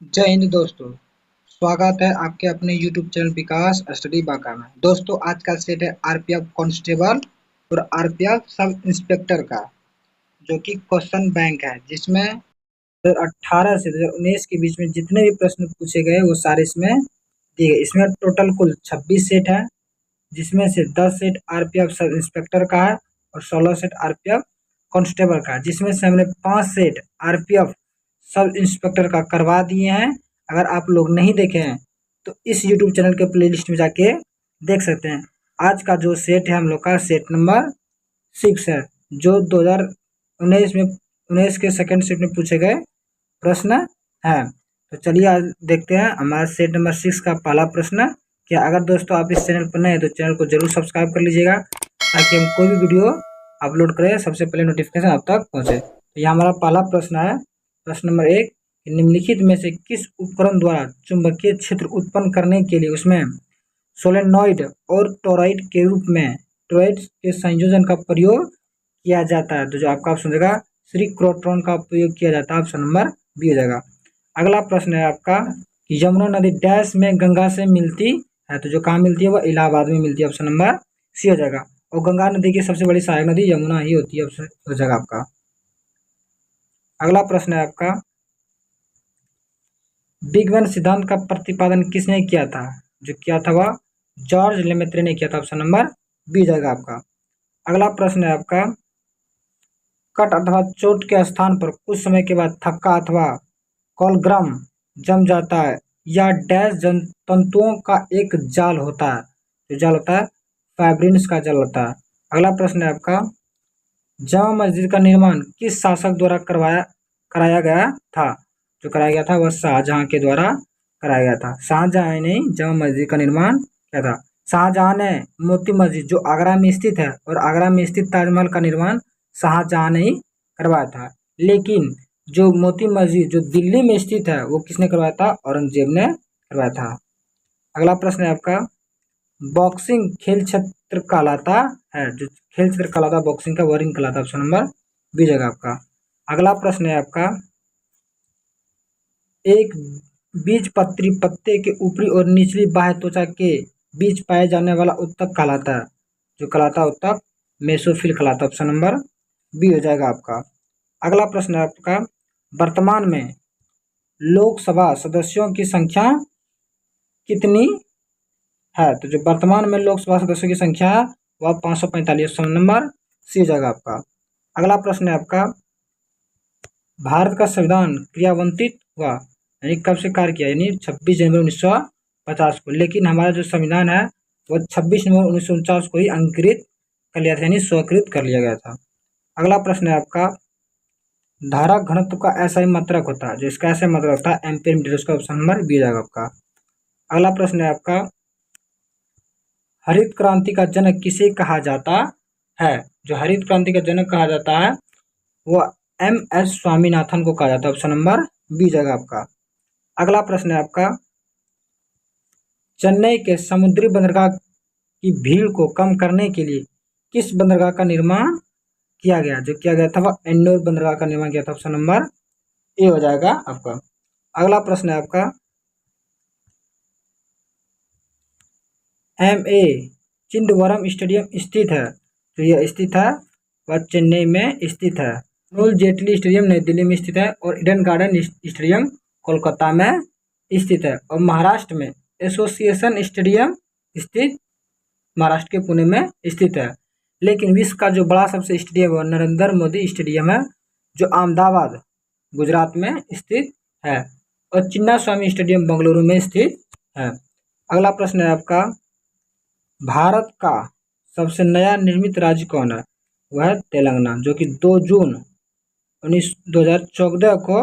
जय हिंद दोस्तों। स्वागत है आपके अपने YouTube चैनल विकास स्टडी बांका में। दोस्तों आज का सेट है आरपीएफ कांस्टेबल और आरपीएफ सब इंस्पेक्टर का, जो कि क्वेश्चन बैंक है, जिसमें 2018 से 2019 के बीच में जितने भी प्रश्न पूछे गए वो सारे इसमें दिए गए। इसमें टोटल कुल 26 सेट है, जिसमें से 10 सेट आरपीएफ सब इंस्पेक्टर का है और 16 सेट आरपीएफ कांस्टेबल का है, जिसमें से हमने 5 सेट आरपीएफ सब इंस्पेक्टर का करवा दिए हैं। अगर आप लोग नहीं देखे हैं तो इस यूट्यूब चैनल के प्लेलिस्ट में जाके देख सकते हैं। आज का जो सेट है हम लोग का सेट नंबर 6 है, जो 2019 के सेकंड सेट में पूछे गए प्रश्न है। तो चलिए आज देखते हैं हमारा सेट नंबर 6 का पहला प्रश्न क्या। अगर दोस्तों आप इस चैनल पर नए हैं तो चैनल को जरूर सब्सक्राइब कर लीजिएगा, ताकि हम कोई भी वीडियो अपलोड करें सबसे पहले नोटिफिकेशन आप तक पहुंचे। तो यह हमारा पहला प्रश्न है। प्रश्न नंबर 1, निम्नलिखित में से किस उपकरण द्वारा चुंबकीय क्षेत्र उत्पन्न करने के लिए उसमें सोलेनॉइड और टोरॉइड के रूप में टोरॉइड के संयोजन का प्रयोग किया जाता है? तो जो आपका ऑप्शन देगा सिंक्रोट्रॉन का प्रयोग किया जाता है, ऑप्शन नंबर बी हो जाएगा। अगला प्रश्न है आपका कि यमुना नदी डैश में गंगा से मिलती है? तो जो कहाँ मिलती है वह इलाहाबाद में मिलती है, ऑप्शन नंबर सी हो जाएगा। और गंगा नदी की सबसे बड़ी सहायक नदी यमुना ही होती है, ऑप्शन हो जाएगा आपका। अगला प्रश्न है आपका बिग बैंग सिद्धांत का प्रतिपादन किसने किया था? जो किया था वह जॉर्ज लेमेत्रे ने किया था, ऑप्शन नंबर बी हो जाएगा आपका। अगला प्रश्न है आपका कट अथवा चोट के स्थान पर कुछ समय के बाद थक्का अथवा कॉलग्राम जम जाता है या डैश तंतुओं का एक जाल होता है? जो जाल होता है फाइब्रिन्स का जाल होता है। अगला प्रश्न है आपका जामा मस्जिद का निर्माण किस शासक द्वारा कराया गया था? जो कराया गया था वह शाहजहां के द्वारा कराया गया था। शाहजहां ने जामा मस्जिद का निर्माण किया था। शाहजहां ने मोती मस्जिद जो आगरा में स्थित है और आगरा में स्थित ताजमहल का निर्माण शाहजहां ने ही करवाया था। लेकिन जो मोती मस्जिद जो दिल्ली में स्थित है वो किसने करवाया था? औरंगजेब ने करवाया था। अगला प्रश्न है आपका बॉक्सिंग खेल क्षेत्र कहलाता है? जो खेल क्षेत्र कहलाता बॉक्सिंग का, वो रिंग कहलाता, ऑप्शन नंबर बी जगह आपका। अगला प्रश्न है आपका एक बीजपत्री पत्ते के ऊपरी और निचली बाह्य त्वचा के बीच पाए जाने वाला उत्तक कहलाता है? जो कहलाता उत्तक मेसोफिल कहलाता, ऑप्शन नंबर बी हो जाएगा आपका। अगला प्रश्न है आपका वर्तमान में लोकसभा सदस्यों की संख्या कितनी है? तो जो वर्तमान में लोकसभा सदस्यों की संख्या है वह 545, ऑप्शन नंबर सी हो जाएगा आपका। अगला प्रश्न है आपका भारत का संविधान क्रियान्वित हुआ यानी कब से कार्य किया? यानी 26 जनवरी 1950 को। लेकिन हमारा जो संविधान है वह 26 नवंबर 1949 को ही अंकित कर लिया था, यानी स्वीकृत कर लिया गया था। अगला प्रश्न है आपका धारा घनत्व का ऐसा ही मात्रक होता है? जो इसका ऐसा मात्रक होता है एम्पीयर मीटर, उसका ऑप्शन नंबर बी हो जाएगा आपका। अगला प्रश्न है आपका हरित क्रांति का जनक किसे कहा जाता है? जो हरित क्रांति का जनक कहा जाता है वो एम.एस. स्वामीनाथन को कहा जाता है, ऑप्शन नंबर बी जगह आपका। अगला प्रश्न है आपका चेन्नई के समुद्री बंदरगाह की भीड़ को कम करने के लिए किस बंदरगाह का निर्माण किया गया? जो किया गया था वह एन्नोर बंदरगाह का निर्माण किया था, ऑप्शन नंबर ए हो जाएगा आपका। अगला प्रश्न है आपका एम.ए. चिदंबरम स्टेडियम स्थित है? तो यह स्थित है वह चेन्नई में स्थित है। अरुण जेटली स्टेडियम नई दिल्ली में स्थित है और ईडन गार्डन स्टेडियम कोलकाता में स्थित है। और महाराष्ट्र में एसोसिएशन स्टेडियम स्थित महाराष्ट्र के पुणे में स्थित है। लेकिन विश्व का जो बड़ा सबसे स्टेडियम है नरेंद्र मोदी स्टेडियम है, जो अहमदाबाद गुजरात में स्थित है। और चिन्ना स्वामी स्टेडियम बेंगलुरु में स्थित है। अगला प्रश्न है आपका भारत का सबसे नया निर्मित राज्य कौन है? वह है तेलंगाना, जो कि 2 जून 2014 को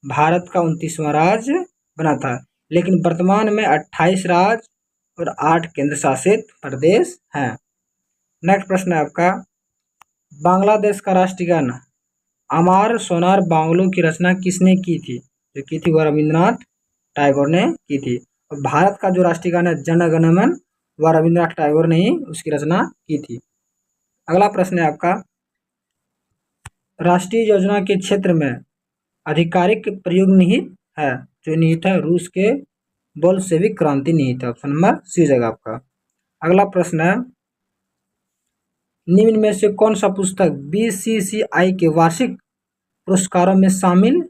भारत का 29वां राज्य बना था। लेकिन वर्तमान में 28 राज्य और 8 केंद्र शासित प्रदेश हैं। नेक्स्ट प्रश्न है आपका बांग्लादेश का राष्ट्रीय गान अमार सोनार बांग्लो की रचना किसने की थी? जो की थी वह रविंद्रनाथ टैगोर ने की थी। और भारत का जो राष्ट्रीय गान है जन गण मन वह रविंद्रनाथ टैगोर ने ही उसकी रचना की थी। अगला प्रश्न है आपका राष्ट्रीय योजना के क्षेत्र में आधिकारिक प्रयोग निहित है? जो निहित है रूस के बोल्शेविक क्रांति निहित है। ऑप्शन नंबर सी जगह आपका। अगला प्रश्न है, निम्न में से कौन सा पुस्तक बीसीसीआई के वार्षिक पुरस्कारों में शामिल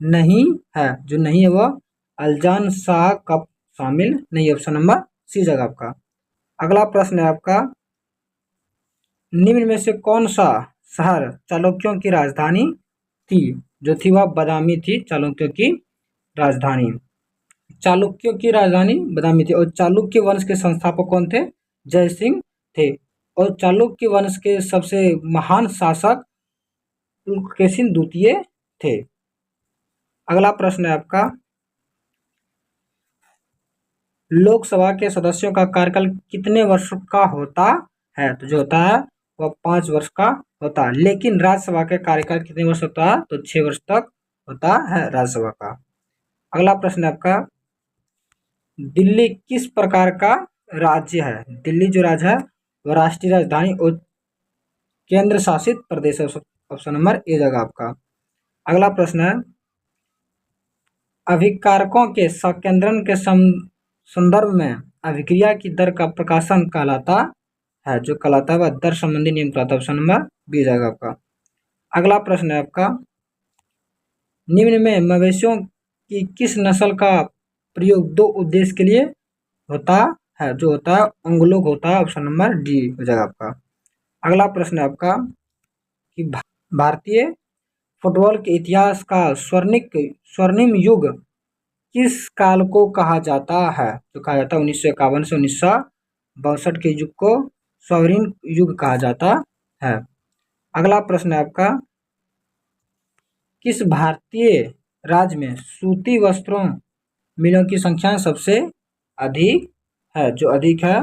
नहीं है? जो नहीं है वह अल्जान शाह कप शामिल नहीं है। ऑप्शन नंबर सी जगह आपका। अगला प्रश्न है आपका, निम्न में से कौन सा शहर चालुक्यों की राजधानी थी? जो थी वह बदामी थी, चालुक्यों की राजधानी। चालुक्यों की राजधानी बदामी थी। और चालुक्य वंश के संस्थापक कौन थे? जय सिंह थे। और चालुक्य वंश के सबसे महान शासक पुलकेशिन द्वितीय थे। अगला प्रश्न है आपका, लोकसभा के सदस्यों का कार्यकाल कितने वर्ष का होता है? तो जो होता है वह 5 वर्ष का होता है। लेकिन राज्यसभा के कार्यकाल कितने वर्ष होता है? तो 6 वर्ष तक होता है राज्यसभा का। अगला प्रश्न है आपका, दिल्ली किस प्रकार का राज्य है? दिल्ली जो राज्य है वह राष्ट्रीय राजधानी और केंद्र शासित प्रदेश है। ऑप्शन नंबर ए जगह आपका। अगला प्रश्न है, अभिकारकों के संकेंद्रण के संदर्भ में अभिक्रिया की दर का प्रकाशन कहलाता है। जो कहलाता है वह दर संबंधी नियम कहलाता है। ऑप्शन नंबर बी जाएगा आपका। अगला प्रश्न है आपका, निम्न में मवेशियों की किस नस्ल का प्रयोग 2 उद्देश्य के लिए होता है? जो होता है अंगलोग होता है। ऑप्शन नंबर डी हो जाएगा आपका। अगला प्रश्न है आपका कि भारतीय फुटबॉल के इतिहास का स्वर्णिम युग किस काल को कहा जाता है? जो कहा जाता है 1951 से 1962 के युग को स्वर्णिम युग कहा जाता है। अगला प्रश्न है आपका, किस भारतीय राज्य में सूती वस्त्रों मिलों की संख्या सबसे अधिक है? जो अधिक है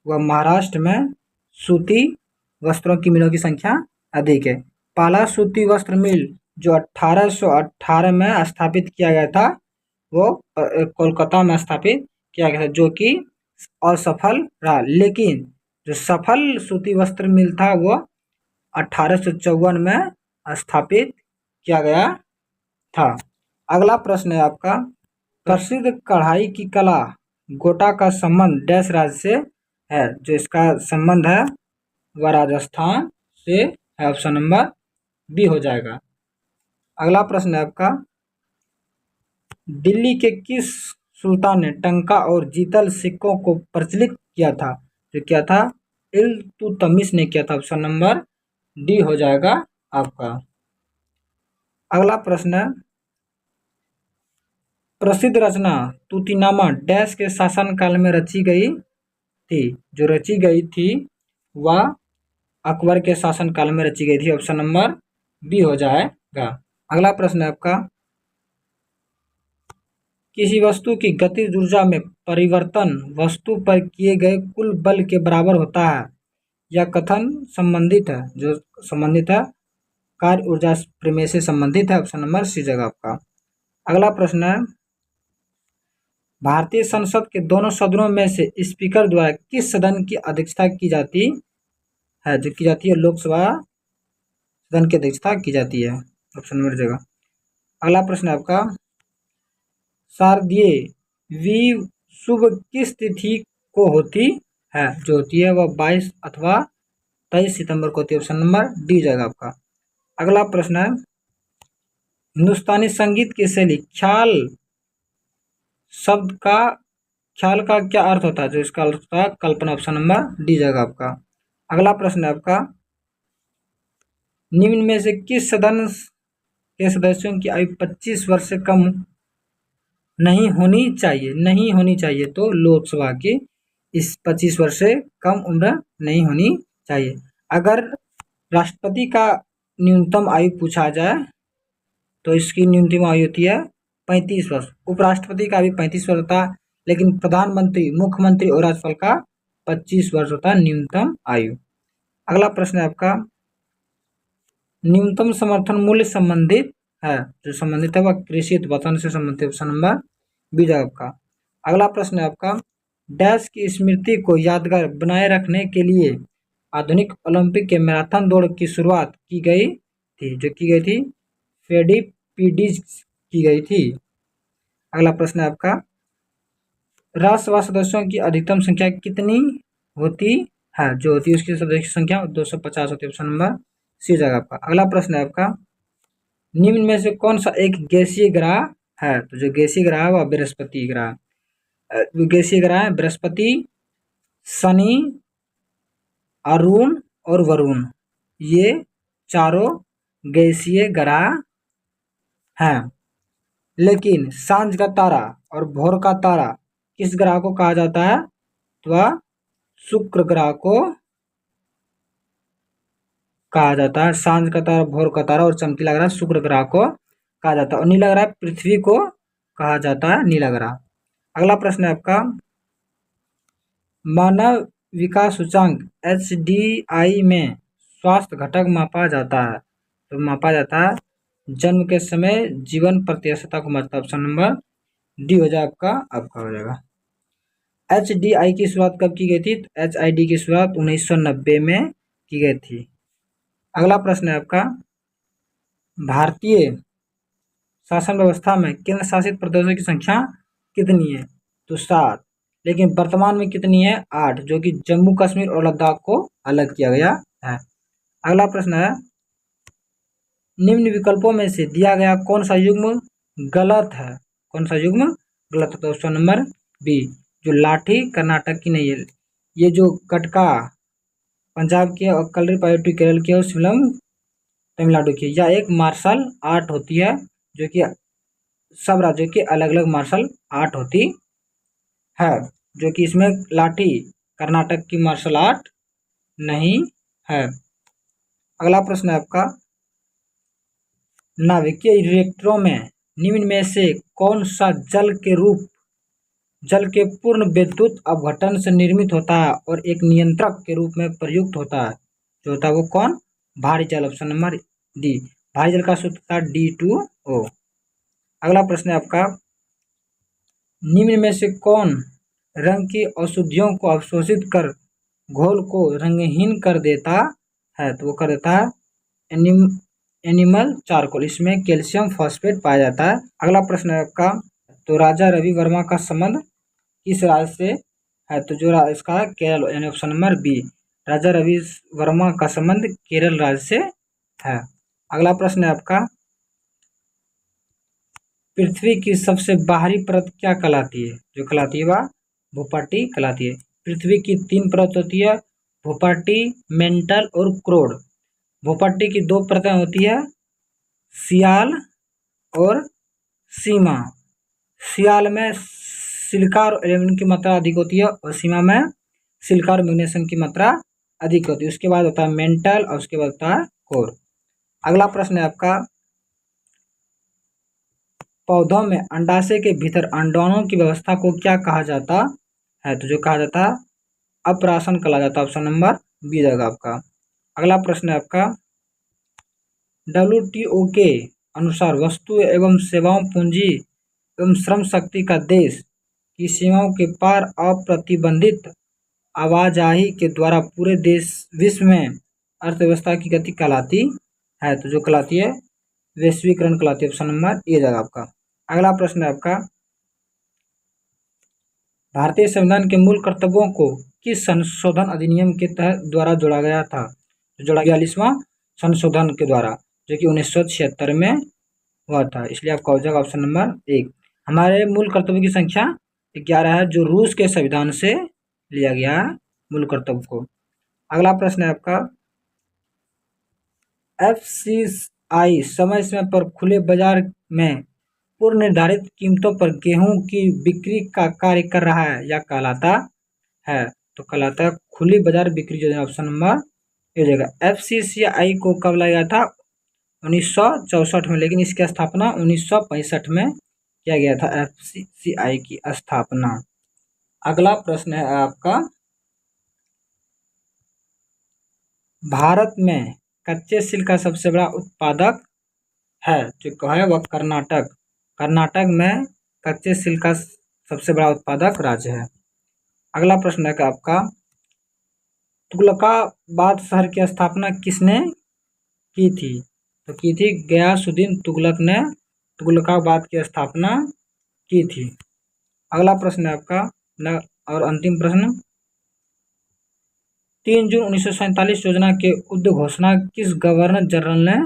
वह महाराष्ट्र में सूती वस्त्रों की मिलों की संख्या अधिक है। पहला सूती वस्त्र मिल जो 1818 में स्थापित किया गया था वो कोलकाता में स्थापित किया गया था, जो कि असफल रहा। लेकिन जो सफल सूती वस्त्र मिल था वो 1854 में स्थापित किया गया था। अगला प्रश्न है आपका, प्रसिद्ध कढ़ाई की कला गोटा का संबंध डैश राज्य से है? जो इसका संबंध है वह राजस्थान से है। ऑप्शन नंबर बी हो जाएगा। अगला प्रश्न है आपका, दिल्ली के किस सुल्तान ने टंका और जीतल सिक्कों को प्रचलित किया था? जो क्या था? इल्तुतमिश ने किया था। ऑप्शन नंबर डी हो जाएगा आपका। अगला प्रश्न है, प्रसिद्ध रचना तूतीनामा डैश के शासन काल में रची गई थी? जो रची गई थी वह अकबर के शासन काल में रची गई थी। ऑप्शन नंबर बी हो जाएगा। अगला प्रश्न है आपका, किसी वस्तु की गतिज ऊर्जा में परिवर्तन वस्तु पर किए गए कुल बल के बराबर होता है। यह कथन संबंधित है। जो संबंधित है कार्य ऊर्जा प्रमेय से संबंधित है। ऑप्शन नंबर सी जगह आपका। अगला प्रश्न है, भारतीय संसद के दोनों सदनों में से स्पीकर द्वारा किस सदन की अध्यक्षता की जाती है? जो की जाती है लोकसभा सदन की अध्यक्षता की जाती है। ऑप्शन नंबर जगह। अगला प्रश्न है आपका, शारदीय शुभ किस तिथि को होती है? जो होती है वह 22 अथवा 23 सितंबर को होती है। ऑप्शन नंबर डी जाएगा आपका। अगला प्रश्न है, हिंदुस्तानी संगीत की शैली ख्याल शब्द का ख्याल का क्या अर्थ होता है? जो इसका अर्थ होता है कल्पना। ऑप्शन नंबर डी जाएगा आपका। अगला प्रश्न है आपका, निम्न में से किस सदन के सदस्यों की आयु 25 वर्ष से कम नहीं होनी चाहिए? नहीं होनी चाहिए तो लोकसभा की इस 25 वर्ष से कम उम्र नहीं होनी चाहिए। अगर राष्ट्रपति का न्यूनतम आयु पूछा जाए तो इसकी न्यूनतम आयु होती है 35 वर्ष। उपराष्ट्रपति का भी 35 वर्ष होता है, लेकिन प्रधानमंत्री, मुख्यमंत्री और राज्यपाल का 25 वर्ष होता है न्यूनतम आयु। अगला प्रश्न है आपका, न्यूनतम समर्थन मूल्य संबंधित है? जो संबंधित है वह कृषि उत्पादन से संबंधित। ऑप्शन नंबर बी जाएगा आपका। अगला प्रश्न है आपका, डैश की स्मृति को यादगार बनाए रखने के लिए आधुनिक ओलंपिक के मैराथन दौड़ की शुरुआत की गई थी? जो की गई थी फेडिपिडीज की गई थी। अगला प्रश्न है आपका, राज्यसभा सदस्यों की अधिकतम संख्या कितनी होती है? जो होती है उसकी सदस्य संख्या 250 होती है। ऑप्शन नंबर सी जाएगा आपका। अगला प्रश्न है आपका, निम्न में से कौन सा एक गैसीय ग्रह है? तो जो गैसीय ग्रह है वह बृहस्पति ग्रह। गैसीय ग्रह है बृहस्पति, शनि, अरुण और वरुण, ये चारों गैसीय ग्रह हैं। लेकिन सांझ का तारा और भोर का तारा किस ग्रह को कहा जाता है? तो वह शुक्र ग्रह को कहा जाता है। सांझ का तारा, भोर का तारा और चमकीला ग्रह शुक्र ग्रह को कहा जाता है। और नीला ग्रह पृथ्वी को कहा जाता है, नीला ग्रह। अगला प्रश्न है आपका, मानव विकास सूचकांक HDI में स्वास्थ्य घटक मापा जाता है। तो मापा जाता है जन्म के समय जीवन प्रत्याशा को मापता है। ऑप्शन नंबर डी हो जाए आपका, हो जाएगा। HDI की शुरुआत कब की गई थी? तो HID की शुरुआत 1990 में की गई थी। अगला प्रश्न है आपका, भारतीय शासन व्यवस्था में केंद्र शासित प्रदेशों की संख्या कितनी है? तो 7, लेकिन वर्तमान में कितनी है? 8, जो कि जम्मू कश्मीर और लद्दाख को अलग किया गया है। अगला प्रश्न है, निम्न विकल्पों में से दिया गया कौन सा युग्म गलत है? कौन सा युग्म गलत है? तो ऑप्शन नंबर बी, जो लाठी कर्नाटक की नहीं है, ये जो कटका पंजाब की है और कलरी पायोटी केरल की है और शिवलम तमिलनाडु की, या एक मार्शल आर्ट होती है जो कि सब राज्यों की अलग अलग मार्शल आर्ट होती है, जो कि इसमें लाठी कर्नाटक की मार्शल आर्ट नहीं है। अगला प्रश्न है आपका, नाभिकीय रिएक्टरों में निम्न में से कौन सा जल के पूर्ण विद्युत अपघटन से निर्मित होता है और एक नियंत्रक के रूप में प्रयुक्त होता है? जो होता है वो कौन? भारी जल। ऑप्शन नंबर डी, भारी जल का सूत्र था D2O। अगला प्रश्न है आपका, निम्न में से कौन रंग की अशुद्धियों को अवशोषित कर घोल को रंगहीन कर देता है? तो वो कर देता है एनिमल चारकोल, इसमें कैल्शियम फॉस्फेट पाया जाता है। अगला प्रश्न है आपका, तो राजा रवि वर्मा का संबंध किस राज्य से है? तो जो इसका केरल, यानी option number B, Raja Ravi Varma का संबंध केरल राज्य से है। अगला प्रश्न है आपका, पृथ्वी की सबसे बाहरी परत क्या कहलाती है? जो कहलाती है वह भूपट्टी कहलाती है। पृथ्वी की 3 परत होती है, भूपट्टी, मेंटल और क्रोड। भूपट्टी की 2 परतें होती है, सियाल और सीमा। सियाल में सिलिका और एल्यूमिनियम की मात्रा अधिक होती है और सीमा में सिलिका और मैग्नीशियम की मात्रा अधिक होती है। उसके बाद होता है मेंटल और उसके बाद होता है कोर। अगला प्रश्न है आपका, पौधों में अंडाशय के भीतर अंडाणुओं की व्यवस्था को क्या कहा जाता है? तो जो कहा जाता है अप्राशन कहा जाता है। ऑप्शन नंबर बी रहेगा आपका। अगला प्रश्न है आपका, WTO के अनुसार वस्तु एवं सेवाओं पूंजी एवं श्रम शक्ति का देश की सीमाओं के पार अप्रतिबंधित आवाजाही के द्वारा पूरे देश विश्व में अर्थव्यवस्था की गति कहलाती है। तो जो कहलाती है वैश्वीकरण कहलाती है। ऑप्शन नंबर ए जाएगा आपका। अगला प्रश्न है आपका, भारतीय संविधान के मूल कर्तव्यों को किस संशोधन अधिनियम के तहत द्वारा जोड़ा गया था? जोड़ा 42वां संशोधन के द्वारा, जो कि 1976 में हुआ था। इसलिए आपका हो जाएगा ऑप्शन नंबर 1। हमारे मूल कर्तव्य की संख्या 11 है, जो रूस के संविधान से लिया गया है मूल कर्तव्य को। अगला प्रश्न है आपका, FCI समय समय पर खुले बाजार में पूर्व निर्धारित कीमतों पर गेहूं की बिक्री का कार्य कर रहा है या कहलाता है? तो कहलाता है खुली बाजार बिक्री योजना। ऑप्शन नंबर ए जाएगा। FCCI को कब लाया गया था? 1964 में, लेकिन इसकी स्थापना 1965 में किया गया था, FCCI की स्थापना। अगला प्रश्न है आपका, भारत में कच्चे सिल्क का सबसे बड़ा उत्पादक है, जो है वह कर्नाटक। कर्नाटक में कच्चे सिल्क का सबसे बड़ा उत्पादक राज्य है। अगला प्रश्न है आपका, तुगलकाबाद शहर की स्थापना किसने की थी? तो की थी गयासुद्दीन तुगलक ने तुगलकाबाद की स्थापना की थी। अगला प्रश्न है आपका और अंतिम प्रश्न, 3 जून 1947 योजना के उद्घोषणा किस गवर्नर जनरल ने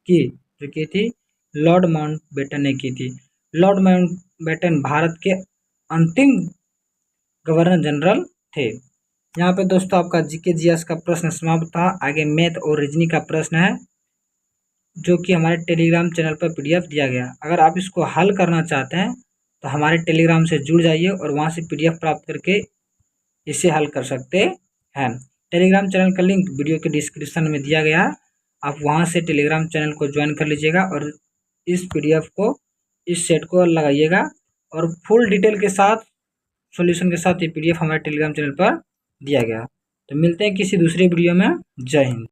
की? जो की थी लॉर्ड माउंटबेटन ने की थी। लॉर्ड माउंटबेटन भारत के अंतिम गवर्नर जनरल थे। यहाँ पे दोस्तों आपका जीके जीएस का प्रश्न समाप्त था। आगे मैथ और रीजनिंग का प्रश्न है जो कि हमारे टेलीग्राम चैनल पर पीडीएफ दिया गया। अगर आप इसको हल करना चाहते हैं तो हमारे टेलीग्राम से जुड़ जाइए और वहाँ से पीडीएफ प्राप्त करके इसे हल कर सकते हैं। टेलीग्राम चैनल का लिंक वीडियो के डिस्क्रिप्शन में दिया गया है, आप वहाँ से टेलीग्राम चैनल को ज्वाइन कर लीजिएगा और इस पीडीएफ को, इस सेट को लगाइएगा और फुल डिटेल के साथ, सॉल्यूशन के साथ ये पीडीएफ हमारे टेलीग्राम चैनल पर दिया गया। तो मिलते हैं किसी दूसरे वीडियो में। जय हिंद।